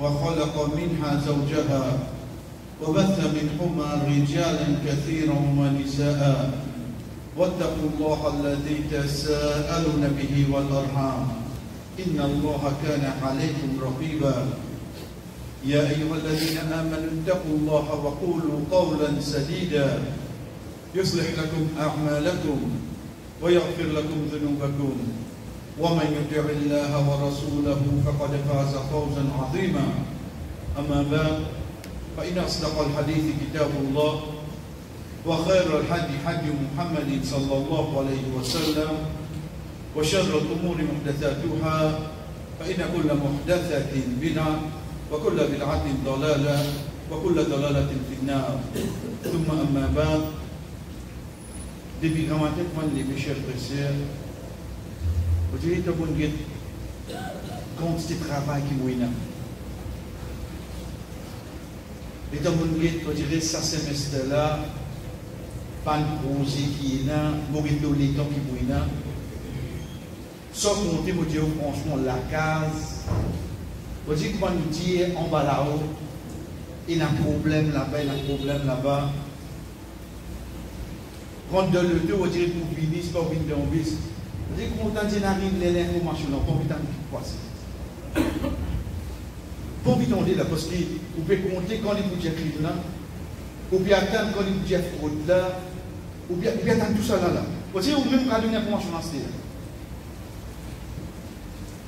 وخلق منها زوجها وبث منهما رجالا كثيرا ونساء واتقوا الله الذي تساءلون به والأرحام إن الله كان عليكم رقيبا يا أيها الذين آمنوا اتقوا الله وقولوا قولا سديدا يصلح لكم أعمالكم ويغفر لكم ذنوبكم ومن يطع الله ورسوله فقد فاز فوزا عظيما أما بعد فإن أصدق الحديث كتاب الله وخير الهدي هدي محمد صلى الله عليه وسلم وشر الأمور محدثاتها فإن كل محدثة بدعة وكل بدعة ضلالة وكل ضلالة في النار ثم أما بعد depuis quand les chers frères, vous dites que vous avez quand c'est travail qui vous et donc vous dites ça semestre-là, pas de projet qui est là, vous avez les temps qui vous là. Sauf que vous dites franchement la case, vous dites que nous dites en bas là-haut, il y a un problème là-bas, il y a un problème là-bas. Quand de le deux, on dirait pour venir, c'est pas venir en bis. On dit qu'on t'a dit d'arriver les informations, on peut t'en dire quoi c'est. Pour vite on dit là, parce que vous pouvez compter quand les budgets crient là, ou bien attendre quand les budgets fraude là, ou bien attendre tout ça là. On dit ou même quand une information dans ce là.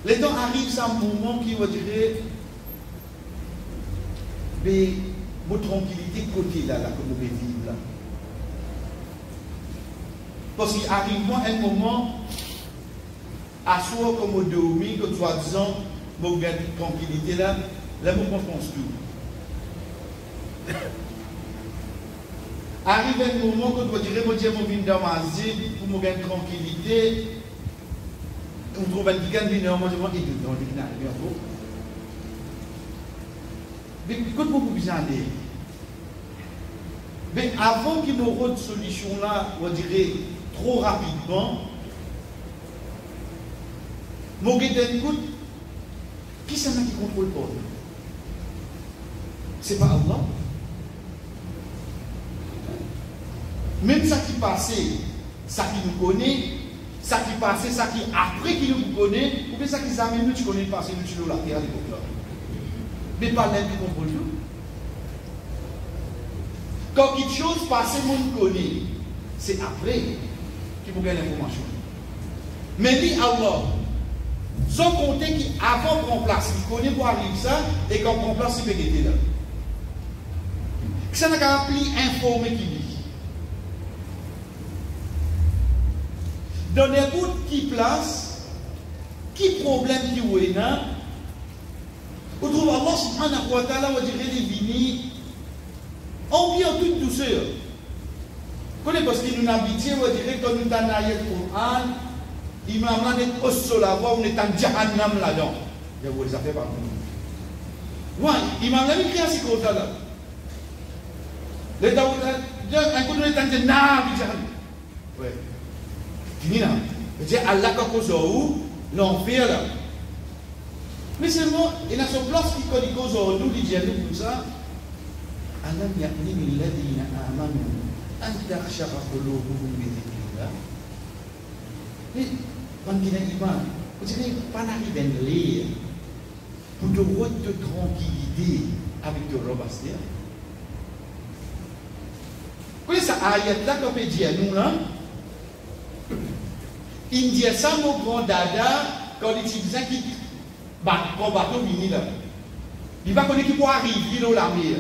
Les temps arrivent, c'est un moment qui va dire, mais votre tranquillité côté là, que vous pouvez vivre là. Parce qu'il arrive un moment, à soi comme au dormi, que soi-disant, vous avez une tranquillité là, là vous pensez tout. Arrive un moment que vous direz, mon Dieu, mon vin dans ma zone, pour me gagner tranquillité, vous trouvez un petit vin dans ma zone, et vous dans le bien faux. Mais quand vous pouvez aller, mais avant qu'il y ait une solution là, on dirait, trop rapidement, mon guide écoute, qui c'est qui contrôle le peuple? C'est pas Allah. Même ça qui passait, ça qui nous connaît, ça qui passait, ça qui après qui nous connaît, ou bien ça qui s'amène, nous tu connais le passé, nous tu nous la terre à l'époque là. Mais pas l'un qui contrôle tout. Quand quelque chose passe, nous connaît, c'est après qui vous gagne l'information. Mais lui, Allah, sans compter qu'avant qu'on place, il connaît pour arriver ça, et quand on place, il peut être là. Ça n'a qu'à appeler informer qui dit. Dans n'importe qui place, qui problème qui est là, vous trouvez Allah subhanahu wa ta'ala, on dirait les vignes, on vit en toute douceur. Parce qu'il nous habite, on dirait que nous avons ayé le Coran, il m'a amené au sol à voir, on est en Jahannam là-dedans. Je vous les ai fait par nous. Oui, il m'a amené à ce côté-là. Un coup de temps, il n'a Jahannam. Oui. Fini là. Je dis Allah quand vous l'enfer là. Mais seulement, il a son place qui connaît cause nous, il dit à nous comme ça. Allah ya'ni min ladina amanu. Mais quand il y a un iman, vous savez, pas arriver à lire pour te de tranquillité avec te robasser. Vous voyez ça, ayat là, comme il dit à nous là, il dit ça, mon grand dada, quand il dit ça, qui combat au mini là. Il va connaître qui peut arriver dans la mer.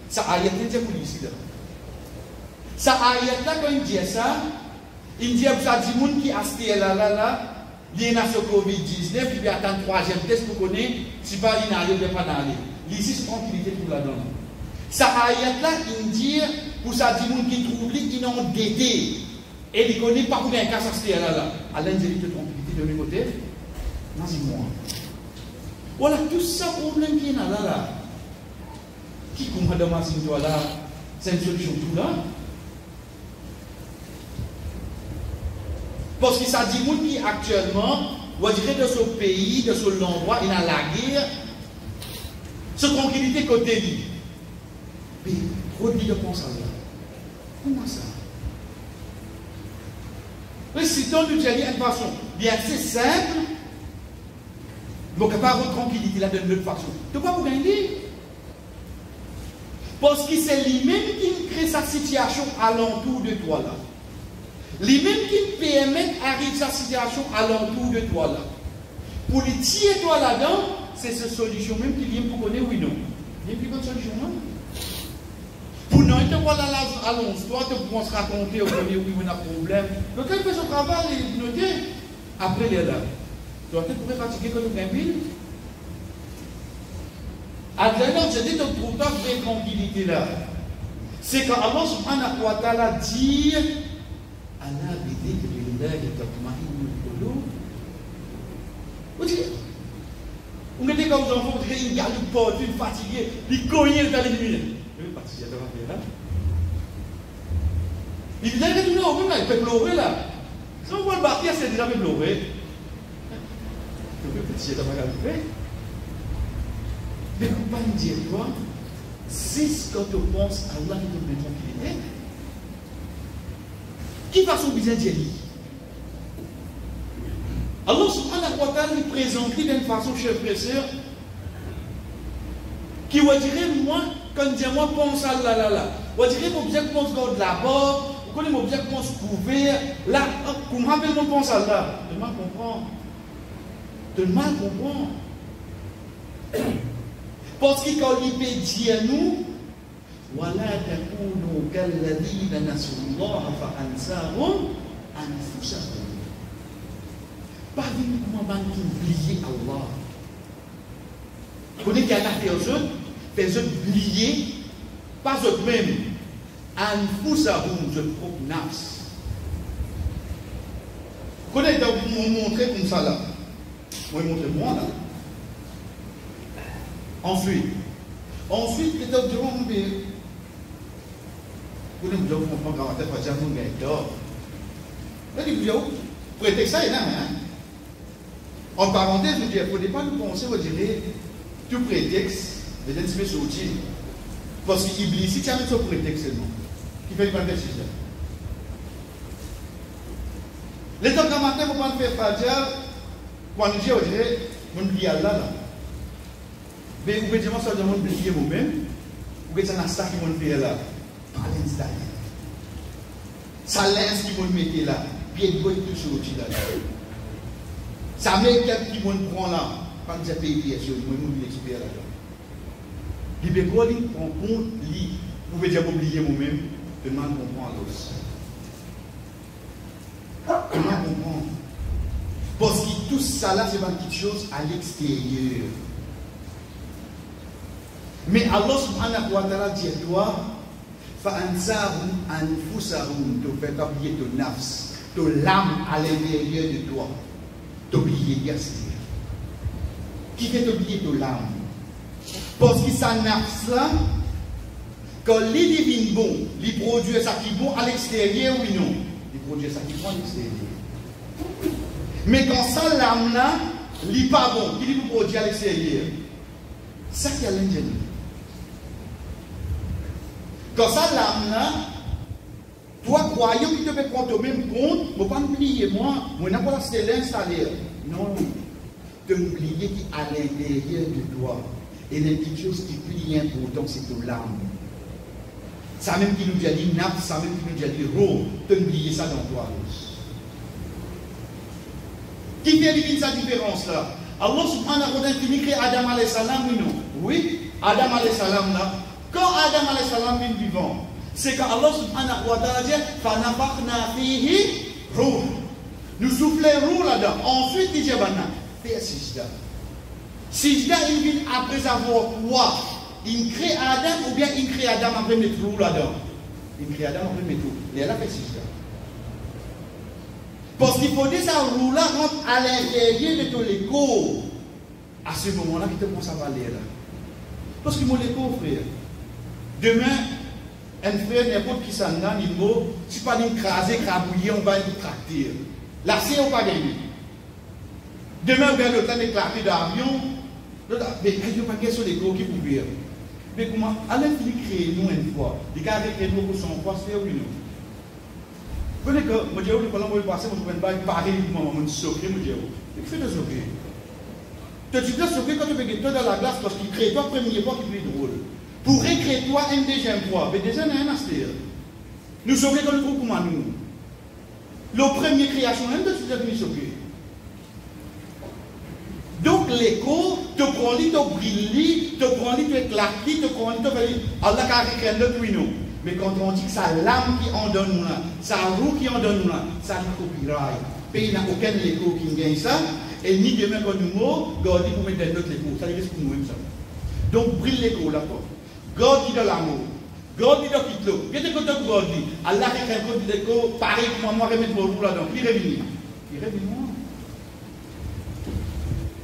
Ça, ayat là, c'est pour ici là. Ça ayat là, quand il dit ça, il dit que ça dit moun qui a acheté là, il y a ce Covid-19, il va attendre 3e test pour connaître si pas il n'a rien de pas d'aller. Ici, c'est tranquillité pour la donne. Ça ayat là, il dit pour ça dit moun qui trouve lui, il ont dété. Et il connaît pas combien de cas acheté là. À l'individu de tranquillité de l'autre côté, non, c'est moi. Voilà, tout ça problème qui est là. Qui comprend de ma situation là, c'est une solution tout là. Parce que ça dit qui actuellement, on dirait de ce pays, de ce endroit, il y a la guerre. Cette tranquillité côté lui. Mais produit de pense à là. Comment ça? Mais si ton nous dit une façon bien assez simple, vous n'avez pas votre tranquillité là d'une autre façon. Tu ne peux pas vous gagner. Parce que c'est lui-même qui crée sa situation alentour de toi là. Lui-même qui permet d'arriver sa situation alentour de toi là. Pour lui tirer toi là-dedans, c'est cette solution même qui vient pour connaître oui non. Il n'y a plus bonne solution non. Pour nous, tu vois là, allons, toi, tu peux se raconter au premier oui, on a un problème. Donc, elle fait son travail et noter. Après, elle est là. Tu vas peut-être fatiguer quand tu es ville. Advenant, je dis ton pourtant vraie tranquillité là. C'est quand Allah subhanahu wa ta'ala dit Allah bidik billahi tatma'innu qulub. Vous dites, on était comme aux enfants, on dirait une garde de porte, une fatiguée, il cognait dans les lumières. Il dit que tu l'as il peut pleurer là. Si on voit le bâtir, c'est déjà pleurer. Le petit est à ma mais on va me dire quoi? C'est ce que tu penses à Allah qui te met tranquillité. Qui va son besoin d'y aller? Allah subhanahu wa ta'ala nous présente d'une façon, chers frères et sœurs, qui va dire, moi, quand je dis moi, pense à là, là, là. On dirait que mon bien pense de là-bas, on connaît mon bien pense couvert, là, comme rappelle mon pense à là. De mal comprendre. De mal comprendre. Parce que quand il peut dire nous, voilà, takunu kalladina nasullaha fa ansahum anfusahum. Pas venir comment on va oublier Allah. Vous connaissez qu'il y a des autres oublier, pas eux-mêmes. Anfusahum, je propre nafs. Vous connaissez, vous montrer comme ça là. Vous montrer moi là. Ensuite, les autres diront, vous ne me devez pas garantir que vous avez d'or. Vous prêtez ça, il y a hein. En parenthèse, je dis, il ne faut pas nous penser, vous direz, tout prétexte, les gens se sortir. Parce qu'il y a si tu as mis ce prétexte seulement, qui fait le mal de système. Les temps de matin, vous pouvez faire Fadja, quand nous disons, on dirait, on dit Allah là. Mais vous pouvez dire, ça demande de prier vous-même, vous pouvez dire, ça qui vont faire là, pas l'instant. Ça laisse qui vont mettre là, puis il doit tout sortir là. Ça met quelqu'un qui vont prendre là, quand vous avez payé, vous pouvez l'expert là. L'Ibécolis prend compte, lit. Vous pouvez dire, oublier vous-même, comment comprendre l'os. Comment comprendre? Parce que tout ça là, c'est pas une petite chose à l'extérieur. Mais Allah subhanahu wa ta'ala dit à toi, fa'ansahum anfusahum, tu fais oublier ton nafs, ton l'âme à l'intérieur de toi. T'oublier Yasir. Qui fait oublier ton l'âme? Parce que ça nafs là, quand les divines bon, les produit ça qui bon à l'extérieur, oui non. Les produit ça qui bon à l'extérieur. Mais quand ça l'âme là, il n'est pas bon, il est produit à l'extérieur. Ça qui a l'ingénieur. Quand ça l'âme là, toi croyant qu'il te peut prendre au même compte, il ne faut pas oublier moi, je n'ai pas l'installer. Non, tu oublier qu'à l'intérieur de toi, et les petites choses qui plient important, c'est ton l'âme. Ça même qui nous dit nap, ça même qui nous dit ro, tu oublier ça dans toi. Qui fait sa différence là? Allah subhanahu wa ta'ala finit créer Adam alayhi salam, oui non? Oui, Adam alayhi salam là. Quand Adam alayhi salam est vivant, c'est quand Allah subhanahu wa ta'ala dit فَنَفَخْنَا فِيهِ روح. Nous soufflons roux là-dedans. Ensuite, il dit fais sijda. Sijda, il vient après avoir quoi? Il crée Adam ou bien il crée Adam après mettre roux là-dedans? Il crée Adam après mettre roux. Il a fait sijda. Parce qu'il faut dire ça roux là rentre à l'intérieur de ton écho. À ce moment-là, il te commence à parler là. Parce que mon écho, frère. Demain, un frère, n'importe qui s'en a, il mot, si pas d'écraser, crabouiller, on va le tracter. Là, c'est on pas gagné. Demain, on va le temps d'éclater d'avion, Mais il n'y a pas de question d'écho qui peut dire. Mais comment Alain Philippe crée nous une fois. Il a créé nous pour son poste et nous. Vous voyez que, moi, je vais vous passer, je vais vous parler de moi, je vais sauver, je vais vous faites sauver. Tu dis de sauver quand tu veux que dans la glace parce qu'il crée toi première fois qui est plus drôle. Pour récréer toi une deuxième fois, mais déjà, il y a un aspect. Nous sauver quand nous trouvons nous. La première création, même de tu es sauver. Donc l'écho, te prend lui, te brille, te prend lui, te éclate, te prend lui, te fait Allah a récréé depuis nous. Mais quand on dit que ça l'âme qui en donne nous là, ça roue qui en donne nous là, ça n'a copyright. Pays n'a aucun écho qui gagne ça, et ni demain quand nous mourons, garder pour mettre dans notre écho. Ça risque pour nous-mêmes ça. Donc brille l'écho là. God dans l'amour. God dans le pitlo. Qu'est-ce que tu God dit? Allah a récréé un code d'écho, pareil comme moi, remettre mon roue là-dedans. Il revient. Il revient.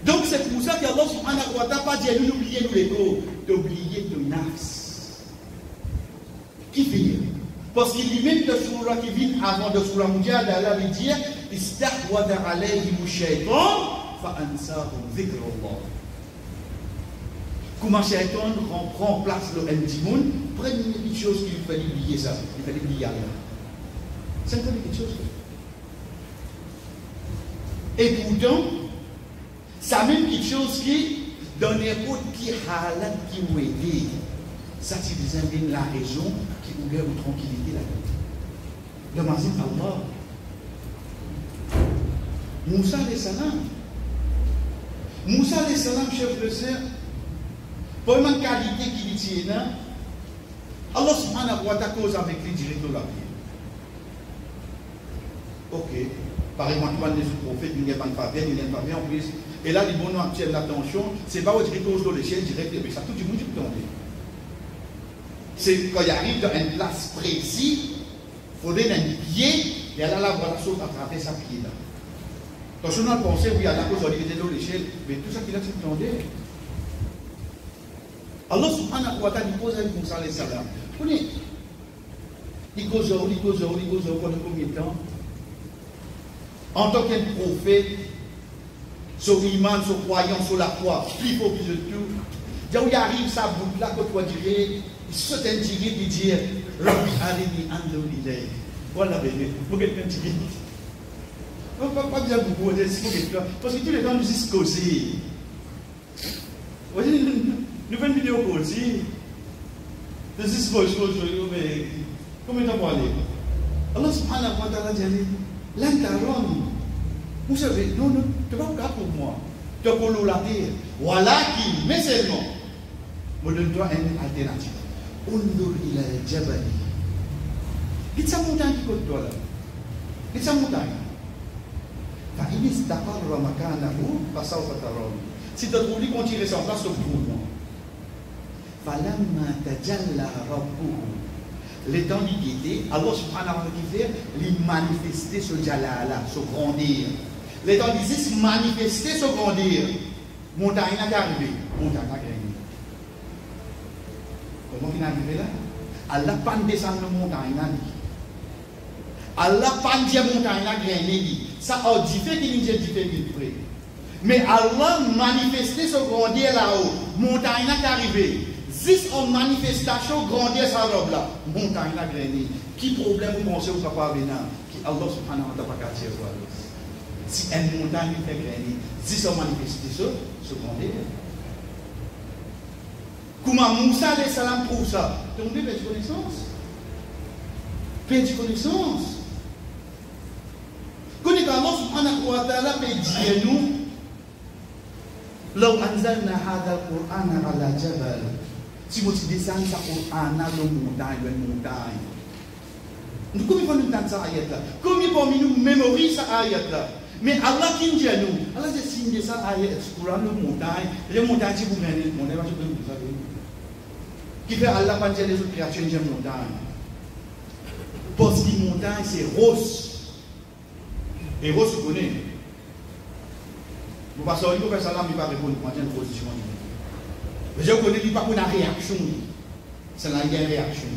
Donc c'est pour ça qu'Allah subhanahu wa ta'ala pas dit à nous d'oublier nous l'écho, d'oublier de nafs. Qui fait? Parce qu'il lui-même de Surah qui vient avant de Surah Mujadala, Allah lui dit Istahwada alayhim shaytan fa'ansahum dhikrullah. Comment shaytan prend place le Ndimoun, première petite chose qu'il fallait oublier ça, il fallait oublier Allah. C'est une petite chose. Et pourtant, ça même quelque chose qui, dans n'importe qui halat qui vous aide, ça c'est des la raison qui vous donne une tranquillité là-dedans. Demandez à Allah. Moussa alayhi salam. Moussa alayhi salam, chef de serre, pour une qualité qui dit tient, Allah subhanahu wa ta'ala cause avec lui direct de la vie. Ok. Par exemple, les prophètes, il n'y a pas de faveur, il n'y a pas de faveur en plus. Et là, les bons noms actuels l'attention, c'est pas au direct de l'échelle direct, mais ça tout du monde qui peut tomber. C'est quand il arrive dans une place précise, il faut donner un pied, et là, voilà, saute à travers sa pied là. Donc, je n'ai pensé, oui, à la cause de l'échelle, mais tout ça qu'il a, c'est tombé. Allah subhanahu wa ta'ala, il pose à Moussa alayhi salam. Vous voyez, il cause pendant combien de temps? En tant qu'un prophète, sur l'imam, sur croyant, sur la foi, plus faut plus de tout. Quand il arrive, ça boucle là, quand tu vas dire, il saute un tigre et dit Rabbi Alini Andolilay. Voilà, il faut quelqu'un tigre. Pas bien beaucoup, parce que tous les temps, nous disons causer. Vous voyez, nous faisons une vidéo causer. Nous disons mais comment tu vas aller? Allah subhanahu wa ta'ala dit l'interrompre. Vous savez, non, tu ne vas pas pour moi. Tu vas pour la terre. Voilà qui, mais seulement, je donne-toi une alternative. Undur ila al-jabali. Qu'est-ce que ça montagne qui côté toi là? Qu'est-ce que ça montagne? فإن استقر مكانه فسوف تراني. Si tu trouves lui qu'on tire sa place, tu trouves moi. فلما تجلى ربه. Les temps d'iguité, Allah subhanahu wa ta'ala lui manifester ce jalala, ce grandir. Les temps d'Isis manifester ce grandir. Montagne n'a qu'arrivé, montagne n'a gagné. Comment il est arrivé là? Allah pas descendre la montagne là. Allah pas dire montagne là gagné. Ça a différé qu'il n'y a différé. Mais Allah manifester ce grandir là-haut, montagne n'a qu'arrivé. Si en manifestation grandir sa robe là, montagne la grenée. Qui problème vous pensez au papa venant? Qui Allah subhanahu wa ta'ala pas dire quoi? Si une montagne fait grenée, si en manifestation, ce grandir. Comment Moussa alayhi salam trouve ça? Tombé perdre connaissance. Perdre connaissance. Quand Allah subhanahu wa ta'ala peut dire nous, لو أنزلنا هذا القرآن على جبل. Si vous descendez ça pour un an de montagne, une montagne. Combien de nous entendons ça ayat là? Combien parmi nous mémorisent ça ayat là? Mais Allah qui nous dit à nous, Allah dit si nous ça ayat pour un montagne, les montagnes si vous gagnez, mon évangile vous savez. Qui fait Allah pas dire les autres créatures une montagne? Parce que les montagnes c'est rose. Et rose vous connaissez. Vous passez au niveau de ça là, il va répondre pour une position. Je connais pas qu'on a réaction. C'est là qu'il y a une réaction.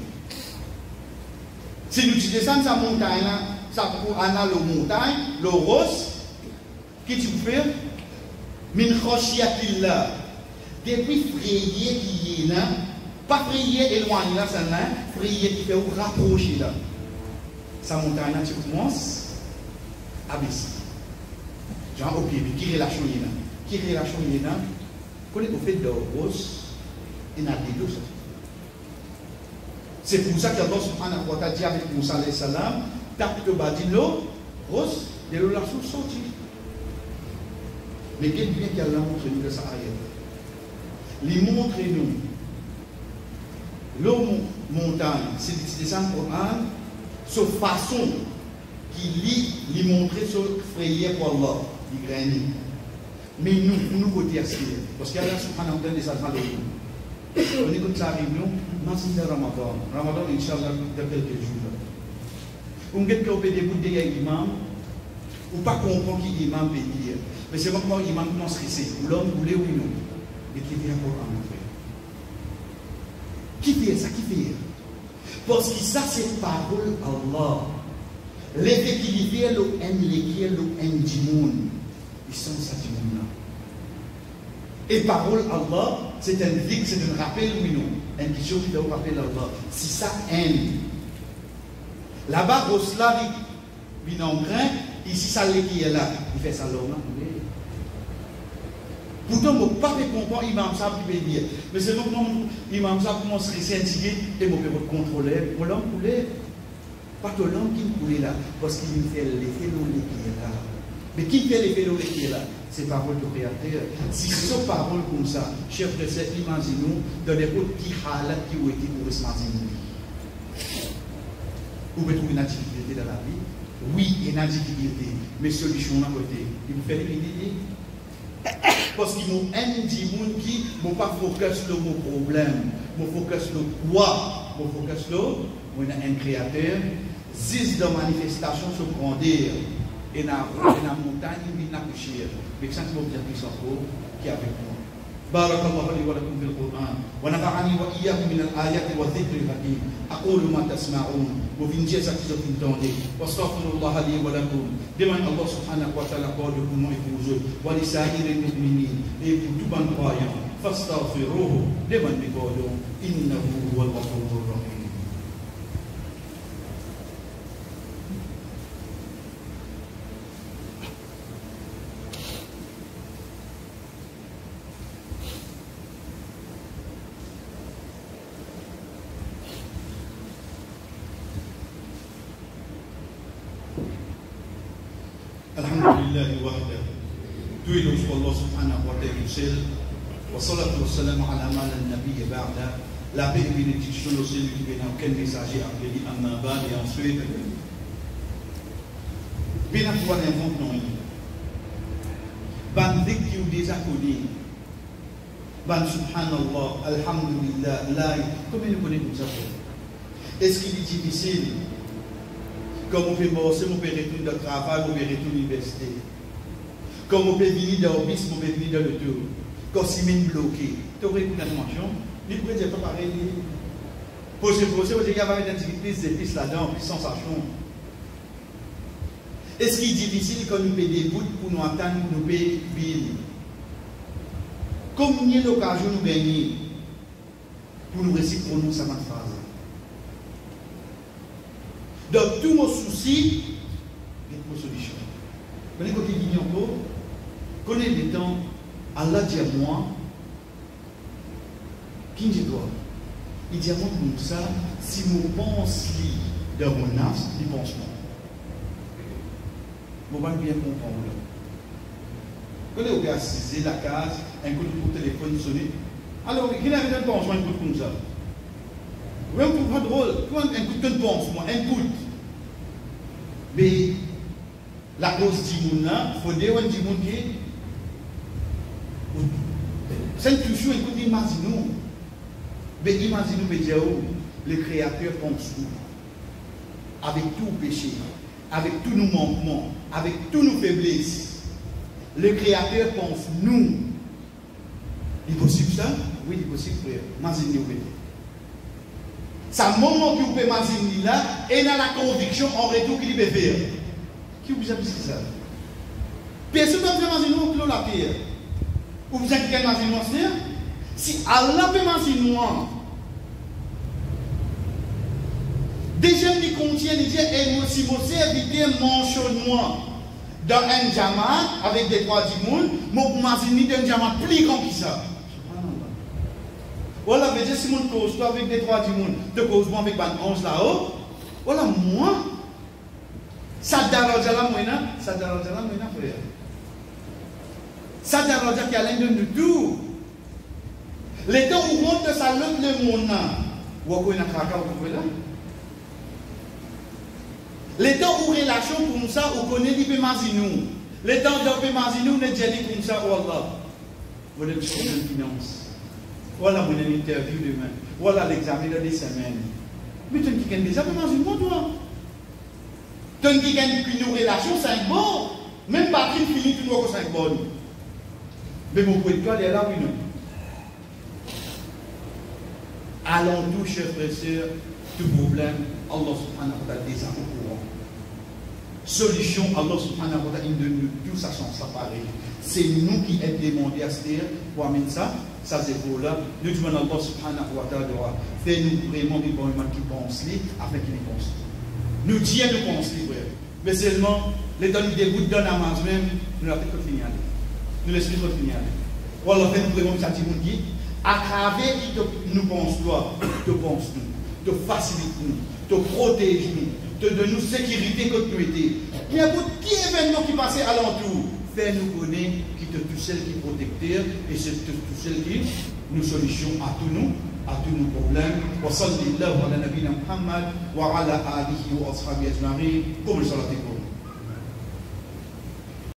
Si nous descendons sa montagne là, ça pour aller la montagne, le rose, qu'est-ce que tu fais? Min khashiyatillah. depuis frayé qui est là, pas frayé éloigné là, ça là, frayé qui fait vous rapprocher là. Sa montagne, tu commences à baisser. Genre, ok, mais qui relation il y a là? Qui relation il y a là? Quand on fait de rose, il y a des deux. C'est pour ça que Allah subhanahu wa ta'ala dit avec Moussa alayhi salam, tape de badilo, rose, de l'eau la sous sortie. Mais quel bien qu'Allah montre nous de sa ayat. Il montre nous l'eau montagne, c'est ça le Coran, sur façon qu'il lui montrer sur frayé pour Allah, il graine. Mais nous côté aspiré, parce qu'Allah subhanahu wa ta'ala des salles de nous. On écoute ça avec nous, merci de Ramadan. Ramadan, Inch'Allah, dans quelques jours. On get qu'on peut débuter à l'imam, ou pas comprendre qui l'imam peut dire. Mais c'est vraiment l'imam qui nous stressé. L'homme voulait ou non. Et qui vient pour un frère. Qui fait ça? Qui fait? Parce que ça, c'est parole Allah. Les équilibres, le M, le M du monde. Ils sont ça du monde là. Et parole Allah, c'est un dhikr, c'est un rappel, oui, non. Un question qui doit rappeler Allah. Si ça aime. Là-bas, Rosla, il en grain, ici, ça l'est qui est là. Il fait ça là, non? Pourtant, je ne peux pas comprendre l'imam ça qui peut dire. Mais c'est donc l'imam ça commence à se sentir et je peux contrôler. Mon langue coulait. Pas que langue qui coulait là. Parce qu'il fait l'effet l'eau qui est là. Mais qui fait l'effet l'eau qui est là? C'est parole du Créateur. Si ce parole comme ça, chef de cette imaginons dans les autres qui halat qui ont été pour se imaginer. Vous pouvez trouver une difficulté dans la vie. Oui, il y a une difficulté. Mais solution à côté. Il vous fait l'idée. Parce qu'il nous aime du monde qui ne pas focus sur mon problème, mon focus sur quoi, mon focus sur un créateur, 6 de manifestation sur grandeur, et dans la montagne, il y a coucher. Mais ça, c'est mon bien qui est avec moi. بارك الله لي ولكم في القرآن ونفعني وإياكم من الآيات والذكر الحكيم أقول ما تسمعون وفي جزاك تنتوني واستغفر الله لي ولكم لمن الله سبحانه وتعالى قال لكم ويفوزون ولسائر المؤمنين لكتبا قايا فاستغفروه لمن بقولوا إنه هو الغفور الرحيم. Alhamdulillah wahda. Tout est loué pour Allah subhanahu wa ta'ala seul. Wa salatu wa salam ala man al-nabi ba'da. La paix et bénédiction au celui qui vient dans quel messager appelé Amma Ba'd et ensuite. Bien à toi l'invente non. Ban dik qui ou déjà connu. Ban subhanallah, alhamdulillah, la. Comment nous connaissons ça? Est-ce qu'il est difficile? Comme on peut bosser, on peut retourner de travail, on peut retourner à l'université. Comme on peut venir dans le bis, on peut venir dans le tour. Quand c'est même bloqué, tu aurais une animation, il pourrait dire pas pareil. Pour se poser, vous avez une activité, des pistes là-dedans, plus sensation. Est-ce qu'il est difficile quand nous payons des bouts pour nous attendre, pour nous payer ville? Combien d'occasions nous gagnons pour nous réussir pour nous, ça m'a phase? Donc, tous nos soucis, il y a une solution. Vous connaissez côté guignon encore? Connaissez les temps, Allah dit à moi, qui dit toi? Il dit à moi comme ça, si je pense dans mon âme, il pense moi. Vous allez bien comprendre. Quand vous avez assisé la case, un coup de téléphone sonné, alors, qui n'a rien de penser, un coup comme ça? Oui, un coup drôle, un coup de pense, moi, un coup. Mais la cause du monde là, il faut dire que du monde qui est. C'est toujours un coup d'imaginons. Mais imaginons, le Créateur pense nous. Avec tout péché, avec tous nos manquements, avec tous nos faiblesses. Le Créateur pense nous. Il est possible ça? Oui, il est possible, frère. Imaginez-vous. C'est un moment que vous pouvez imaginer là, et dans la conviction en retour qu'il peut faire. Qui vous a dit ça? Personne ne peut imaginer que la pierre. Vous avez quelqu'un imaginer ça? Si Allah peut mentionner moi, déjà il contient, il dit, et si vous servitez, mentionne-moi dans un jamaat avec des trois du monde, moi m'imagine d'un jamaat plus grand que ça. Voilà, mais si mon cause, toi avec des trois du monde, de cause moi avec 11 là-haut, voilà, moi, ça daraja la moina, frère. Ça daraja qui a l'un de nous tout. Les temps où on te salute le monde, ou on a craqué au là. Les temps où relation comme ça, on connaît l'IP Mazinou. Les temps où l'IP Mazinou, on est déjà dit comme ça, oh Allah. Vous êtes sur une finance. Voilà mon interview demain. Voilà l'examen de des semaines. Mais tu ne gagnes déjà pas dans une bonne toi. Tu ne gagnes qu'une relation 5 bonnes. Même pas une fini, tu dois 5 bonnes. Mais mon point de cœur est là, oui, non. Allons tous, chers frères et sœurs, tout problème, Allah subhanahu wa ta'ala déjà au courant. Solution, Allah subhanahu wa ta'ala de nous tous sa chance à pareil. C'est nous qui avons demandé à se dire pour amener ça, ça c'est pour là. Nous demandons Allah subhanahu wa ta'ala de faire nous vraiment des bons humains qui pensent lui, afin qu'ils les pensent. Nous disons nous pensons lui, frère. Mais seulement, les donner des bouts de donne à manger même, nous l'avons fait finir. Nous laissons tout finir. Voilà, fait nous vraiment ça dit mon dit. À travers qui nous pense toi, te pense nous, te facilite nous, te protège nous, te donne nous sécurité que nous étions. Il y a beaucoup d'événements qui passaient alentour. Fais nous connaître qui te tout seul qui protecteur et c'est tout seul qui nous solution à tous nos problèmes. Wa sallallahu ala nabina Muhammad wa ala alihi wa ashabihi ajma'in. Comme le salat.